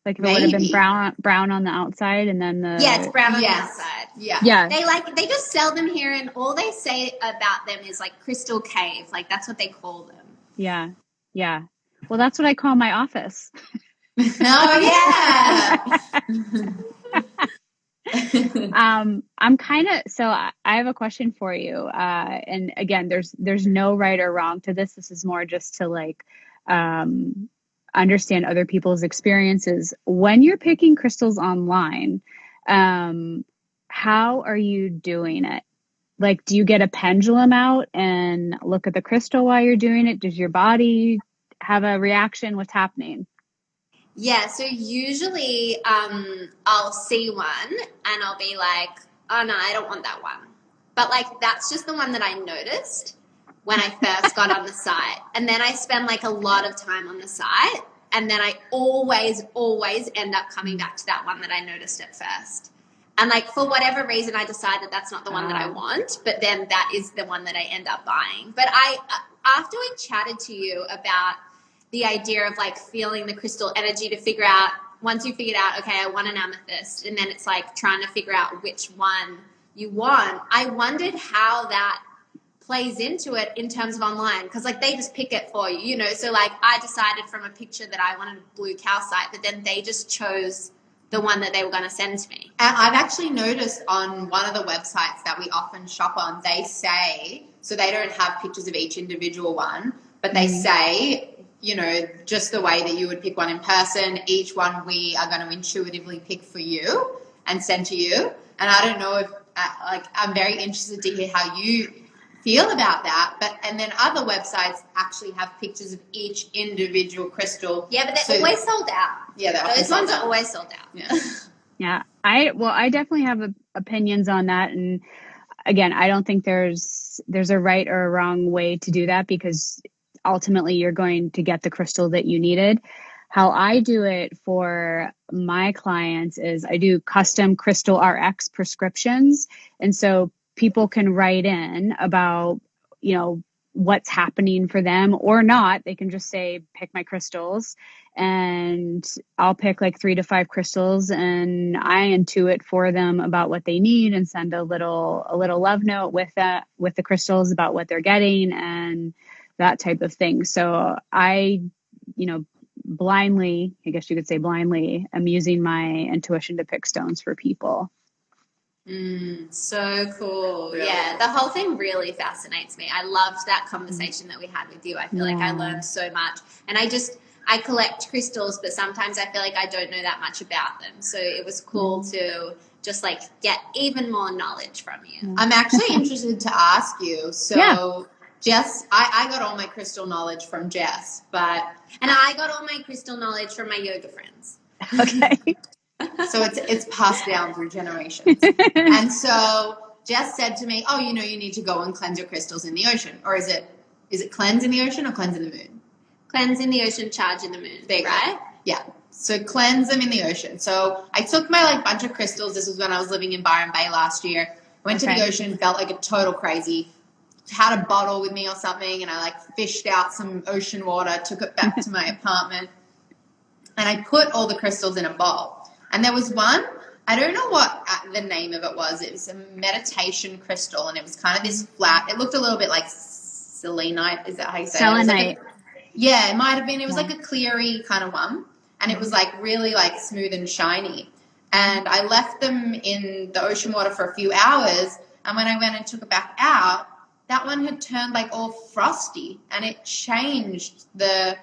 Like if it would have been brown on the outside and then it's brown on the outside. Yeah. They just sell them here, and all they say about them is like crystal cave. Like that's what they call them. Yeah. Yeah. Well, that's what I call my office. Oh yeah. I'm kind of, so I have a question for you. And again, there's no right or wrong to this. This is more just to like, understand other people's experiences. When you're picking crystals online, how are you doing it? Like, do you get a pendulum out and look at the crystal while you're doing it? Does your body have a reaction? What's happening? Yeah, so usually I'll see one and I'll be like, oh no, I don't want that one. But like that's just the one that I noticed when I first got on the site. And then I spend like a lot of time on the site, and then I always end up coming back to that one that I noticed at first. And like for whatever reason, I decided that's not the one that I want, but then that is the one that I end up buying. But after we chatted to you about the idea of like feeling the crystal energy to figure out, once you figured out, okay, I want an amethyst, and then it's like trying to figure out which one you want, I wondered how that plays into it in terms of online, because like they just pick it for you, so like I decided from a picture that I wanted blue calcite, but then they just chose the one that they were going to send to me. And I've actually noticed on one of the websites that we often shop on, they say, so they don't have pictures of each individual one, but they say, just the way that you would pick one in person, each one we are going to intuitively pick for you and send to you. And I don't know if, I'm very interested to hear how you feel about that. And then other websites actually have pictures of each individual crystal. Yeah, but they're always sold out. Yeah, those ones are always sold out. Yeah. Yeah. I definitely have opinions on that. And again, I don't think there's a right or a wrong way to do that, because ultimately you're going to get the crystal that you needed. how I do it for my clients is I do custom Crystal RX prescriptions. And so people can write in about, what's happening for them or not. They can just say, pick my crystals, and I'll pick like 3 to 5 crystals, and I intuit for them about what they need and send a little love note with the crystals about what they're getting and that type of thing. So I, blindly, I guess you could say blindly, I'm using my intuition to pick stones for people. So cool. Really? Yeah, the whole thing really fascinates me. I loved that conversation that we had with you. I feel like I learned so much. And I collect crystals, but sometimes I feel like I don't know that much about them. So it was cool to just like get even more knowledge from you. I'm actually interested to ask you. So Jess, I got all my crystal knowledge from Jess, and I got all my crystal knowledge from my yoga friends. Okay. So it's passed down through generations. And so Jess said to me, "Oh, you need to go and cleanse your crystals in the ocean." Or is it cleanse in the ocean or cleanse in the moon? Cleanse in the ocean, charge in the moon. Right? Yeah. So cleanse them in the ocean. So I took my bunch of crystals. This was when I was living in Byron Bay last year. Went to the ocean, felt like a total crazy. Had a bottle with me or something, and I fished out some ocean water, took it back to my apartment, and I put all the crystals in a bowl. And there was one, I don't know what the name of it was. It was a meditation crystal, and it was kind of this flat. It looked a little bit like selenite. Is that how you say it? Selenite. Yeah, it might have been. It was like a cleary kind of one, and it was really smooth and shiny. And I left them in the ocean water for a few hours, and when I went and took it back out, that one had turned all frosty, and it changed the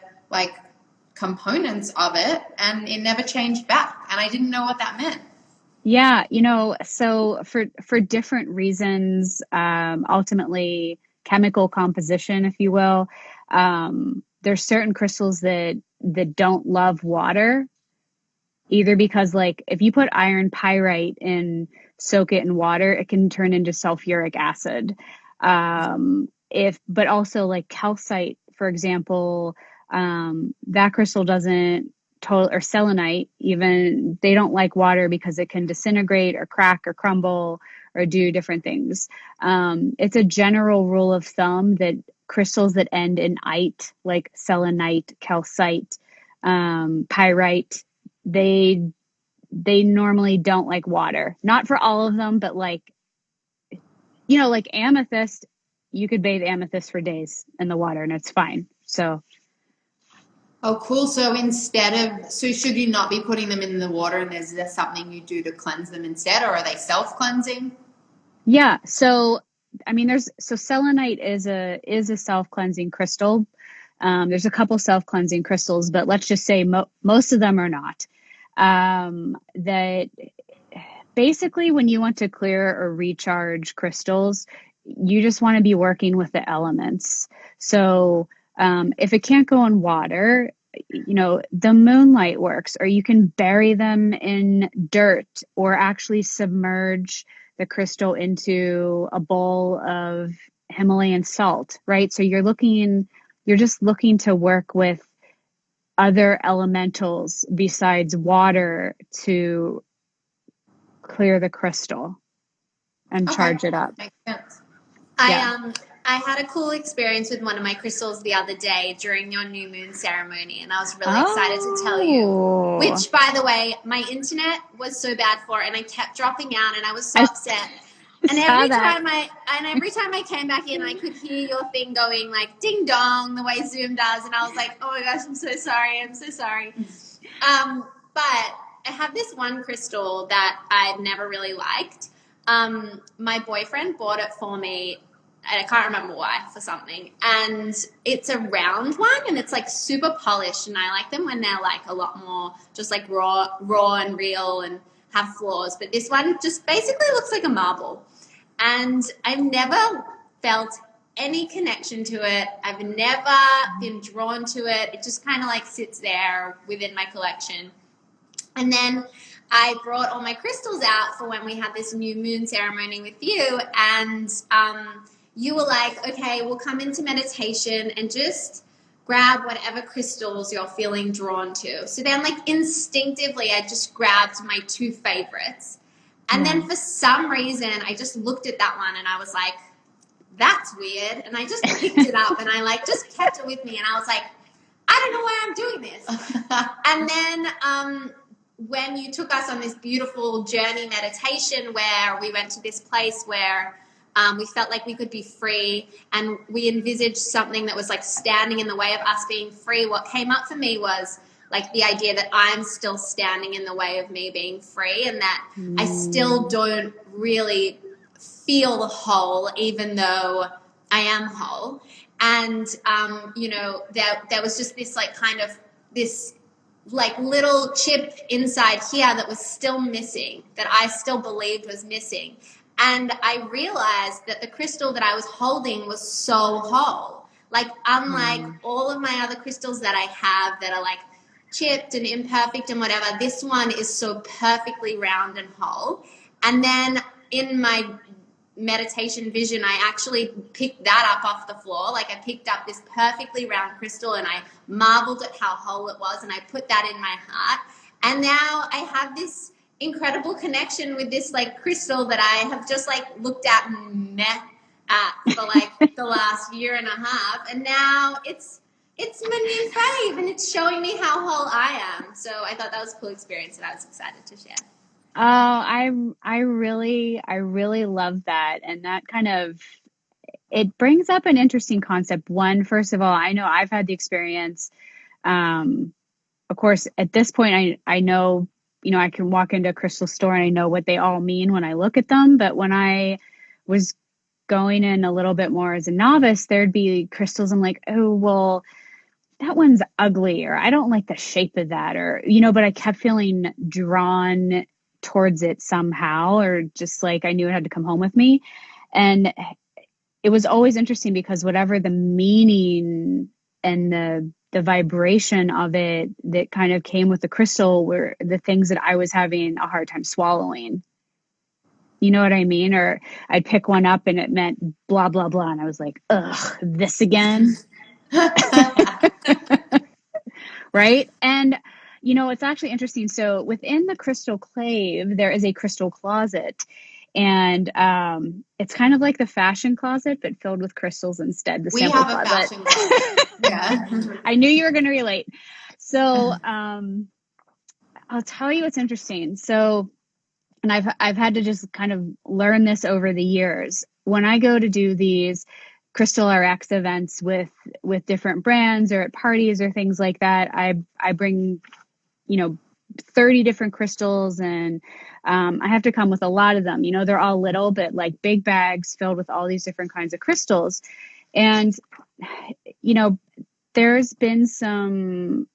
components of it, and it never changed back, and I didn't know what that meant. Yeah, so for different reasons, ultimately chemical composition, if you will, there's certain crystals that don't love water, either because if you put iron pyrite and soak it in water, it can turn into sulfuric acid. But also calcite, for example, that crystal doesn't or selenite, even, they don't like water because it can disintegrate or crack or crumble or do different things. It's a general rule of thumb that crystals that end in ite, like selenite, calcite, pyrite, they normally don't like water. Not for all of them, but amethyst, you could bathe amethyst for days in the water and it's fine. So. Oh, cool. So should you not be putting them in the water, and is there something you do to cleanse them instead, or are they self-cleansing? Yeah. So, selenite is a self-cleansing crystal. There's a couple self-cleansing crystals, but let's just say most of them are not. That basically when you want to clear or recharge crystals, you just want to be working with the elements. So, if it can't go in water, the moonlight works, or you can bury them in dirt or actually submerge the crystal into a bowl of Himalayan salt, right? So you're just looking to work with other elementals besides water to clear the crystal and charge it up. Makes sense. I had a cool experience with one of my crystals the other day during your new moon ceremony, and I was really excited to tell you, which, by the way, my internet was so bad for, and I kept dropping out, and I was so upset. And every time I came back in, I could hear your thing going ding dong, the way Zoom does, and I was like, oh my gosh, I'm so sorry. But I have this one crystal that I've never really liked. My boyfriend bought it for me, and I can't remember why, for something. And it's a round one, and it's super polished, and I like them when they're a lot more just raw and real and have flaws. But this one just basically looks like a marble. And I've never felt any connection to it. I've never been drawn to it. It just kind of sits there within my collection. And then I brought all my crystals out for when we had this new moon ceremony with you, and you were like, okay, we'll come into meditation and just grab whatever crystals you're feeling drawn to. So then, like, instinctively, I just grabbed my 2 favorites. And then for some reason, I just looked at that one and I was like, that's weird. And I just picked it up and I, like, just kept it with me. And I was like, I don't know why I'm doing this. And then when you took us on this beautiful journey meditation where we went to this place where we felt like we could be free, and we envisaged something that was like standing in the way of us being free, what came up for me was like the idea that I'm still standing in the way of me being free, and that I still don't really feel whole even though I am whole. And you know, there was just this like kind of this like little chip inside here that was still missing, that I still believed was missing. And I realized that the crystal that I was holding was so whole. Like, unlike all of my other crystals that I have that are like chipped and imperfect and whatever, this one is so perfectly round and whole. And then in my meditation vision, I actually picked that up off the floor. Like, I picked up this perfectly round crystal and I marveled at how whole it was, and I put that in my heart. And now I have this incredible connection with this like crystal that I have just like looked at and met at for like the last year and a half, and now it's my new fave, and it's showing me how whole I am. So I thought that was a cool experience and I was excited to share. Oh, I really love that. And that kind of, it brings up an interesting concept. One, first of all, I know I've had the experience. Of course, at this point, I know, you know, I can walk into a crystal store and I know what they all mean when I look at them. But when I was going in a little bit more as a novice, there'd be crystals. I'm like, oh, well, that one's ugly, or I don't like the shape of that, or, you know, but I kept feeling drawn towards it somehow, or just like I knew it had to come home with me. And it was always interesting because whatever the meaning and the vibration of it that kind of came with the crystal were the things that I was having a hard time swallowing. You know what I mean? Or I'd pick one up and it meant blah, blah, blah. And I was like, ugh, this again. Right. And, you know, it's actually interesting. So within the crystal clave, there is a crystal closet. And it's kind of like the fashion closet, but filled with crystals instead. We have a fashion closet. Yeah. I knew you were going to relate. So I'll tell you what's interesting. So, and I've had to just kind of learn this over the years. When I go to do these Crystal RX events with different brands or at parties or things like that, I bring, you know, 30 different crystals, and I have to come with a lot of them. You know, they're all little, but like big bags filled with all these different kinds of crystals. And, you know, there's been some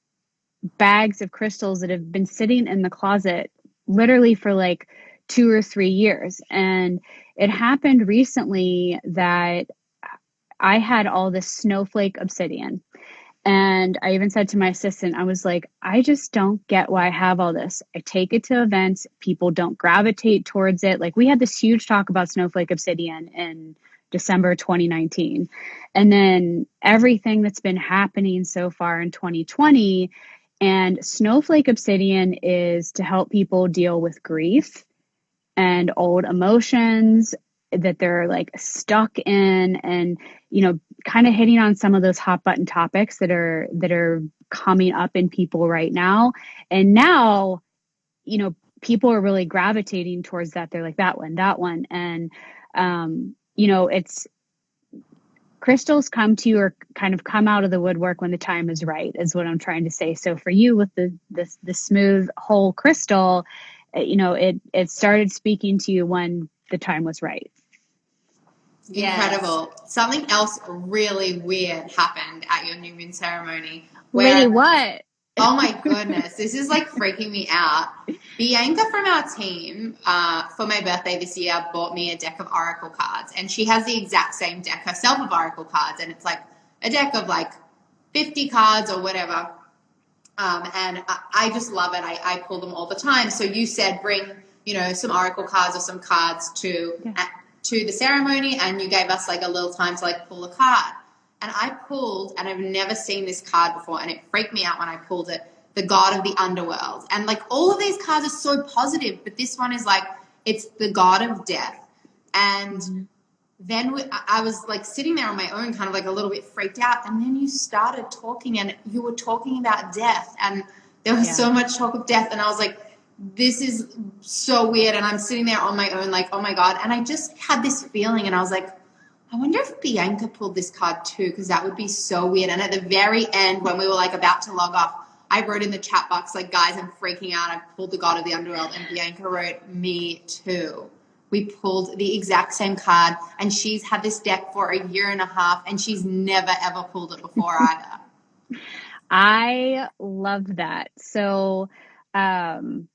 bags of crystals that have been sitting in the closet literally for like 2 or 3 years. And it happened recently that I had all this snowflake obsidian. And I even said to my assistant, I was like, I just don't get why I have all this. I take it to events. People don't gravitate towards it. Like, we had this huge talk about snowflake obsidian in December 2019. And then everything that's been happening so far in 2020, and snowflake obsidian is to help people deal with grief and old emotions that they're like stuck in, and, you know, kind of hitting on some of those hot button topics that are coming up in people right now. And now, you know, people are really gravitating towards that. They're like, that one. And, you know, it's crystals come to you, or kind of come out of the woodwork when the time is right, is what I'm trying to say. So for you with the smooth whole crystal, you know, it started speaking to you when the time was right. Incredible. Yes. Something else really weird happened at your new moon ceremony. Really, what? Oh my goodness, this is like freaking me out. Bianca from our team, for my birthday this year, bought me a deck of oracle cards, and she has the exact same deck herself of oracle cards, and it's like a deck of like 50 cards or whatever. And I just love it. I pull them all the time. So you said bring, you know, some oracle cards or some cards to the ceremony, and you gave us like a little time to like pull a card. and I pulled, and I've never seen this card before, and it freaked me out when I pulled it, the god of the underworld. And like all of these cards are so positive, but this one is like, it's the god of death. And then I was like sitting there on my own, kind of like a little bit freaked out. And then you started talking, and you were talking about death, and there was so much talk of death. And I was like, this is so weird. And I'm sitting there on my own, like, oh my God. And I just had this feeling, and I was like, I wonder if Bianca pulled this card too, because that would be so weird. And at the very end, when we were like about to log off, I wrote in the chat box, like, guys, I'm freaking out. I pulled the god of the underworld. And Bianca wrote, me too. We pulled the exact same card, and she's had this deck for 1.5 years, and she's never, ever pulled it before either. I love that. So, can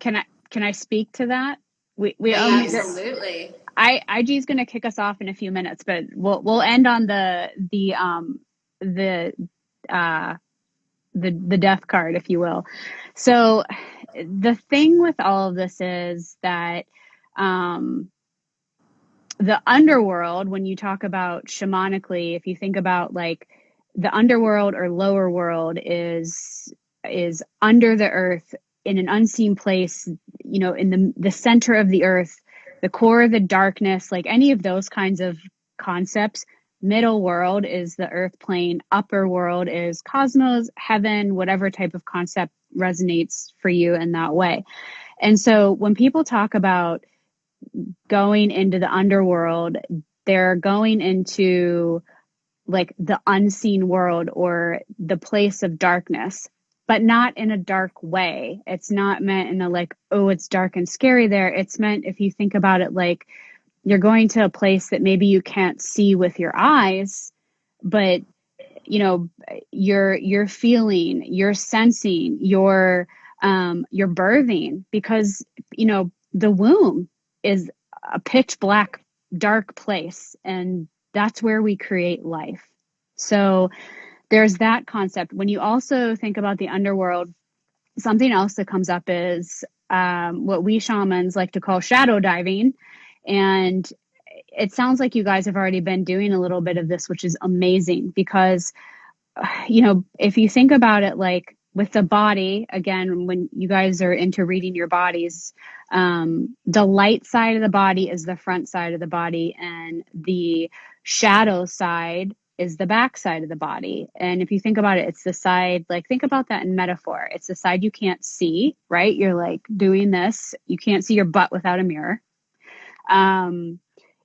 I speak to that? We Absolutely. IG is going to kick us off in a few minutes, but we'll end on the death card, if you will. So the thing with all of this is that the underworld, when you talk about shamanically, if you think about like the underworld or lower world is under the earth in an unseen place, you know, in the center of the earth, the core of the darkness, like any of those kinds of concepts. Middle world is the earth plane. Upper world is cosmos, heaven, whatever type of concept resonates for you in that way. And so when people talk about going into the underworld, they're going into like the unseen world or the place of darkness, but not in a dark way. It's not meant in a like, oh, it's dark and scary there. It's meant, if you think about it, like you're going to a place that maybe you can't see with your eyes, but you know, you're feeling, you're sensing, you're birthing, because you know the womb is a pitch black, dark place, and that's where we create life. So there's that concept. When you also think about the underworld, something else that comes up is what we shamans like to call shadow diving. And it sounds like you guys have already been doing a little bit of this, which is amazing because, you know, if you think about it, like with the body, again, when you guys are into reading your bodies, the light side of the body is the front side of the body, and the shadow side is the back side of the body. And if you think about it, it's the side, like think about that in metaphor. It's the side you can't see, right? You're like doing this. You can't see your butt without a mirror.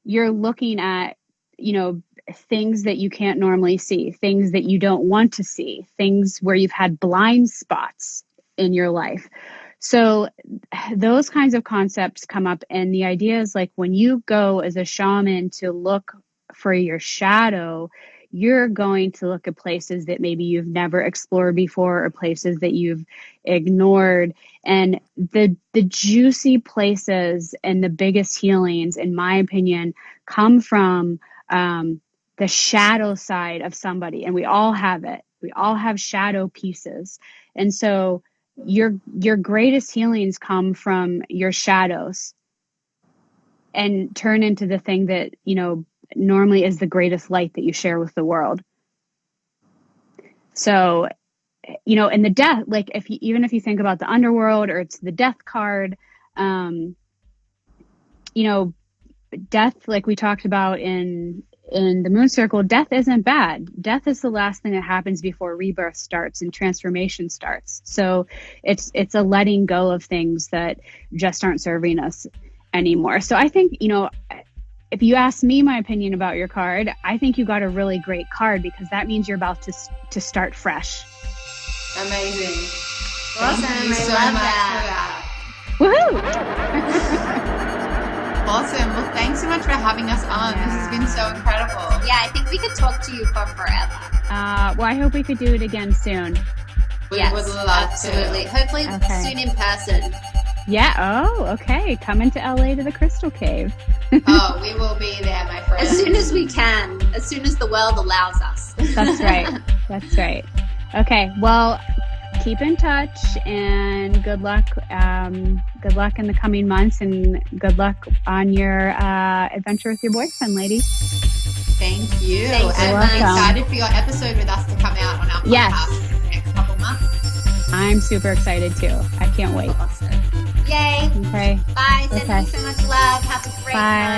You're looking at, you know, things that you can't normally see, things that you don't want to see, things where you've had blind spots in your life. So those kinds of concepts come up. And the idea is like when you go as a shaman to look for your shadow, you're going to look at places that maybe you've never explored before or places that you've ignored. And the juicy places and the biggest healings, in my opinion, come from the shadow side of somebody. And we all have it. We all have shadow pieces. And so your greatest healings come from your shadows and turn into the thing that, you know, normally is the greatest light that you share with the world. So, you know, and the death, like even if you think about the underworld or it's the death card, you know, death, like we talked about in the moon circle, death isn't bad. Death is the last thing that happens before rebirth starts and transformation starts. So it's a letting go of things that just aren't serving us anymore. So I think, you know, if you ask me my opinion about your card, I think you got a really great card because that means you're about to start fresh. Amazing. Awesome. Thank you so love much that. for that. Woohoo! Awesome. Well, thanks so much for having us on. Yeah. This has been so incredible. Yeah, I think we could talk to you for forever. Well, I hope we could do it again soon. We Yes, would love absolutely. to. Hopefully Okay. soon in person. Yeah. Oh, okay. Coming to LA to the Crystal Cave. Oh, we will be there, my friend. As soon as we can, as soon as the world allows us. That's right. That's right. Okay. Well, keep in touch and good luck. Good luck in the coming months and good luck on your adventure with your boyfriend, lady. Thank you. Thanks so and much. I'm excited for your episode with us to come out on our podcast Yes. in the next couple months. I'm super excited too. I can't wait. Awesome. Yay. Okay. Bye. Sending Okay. you so much love. Have a great Bye. night.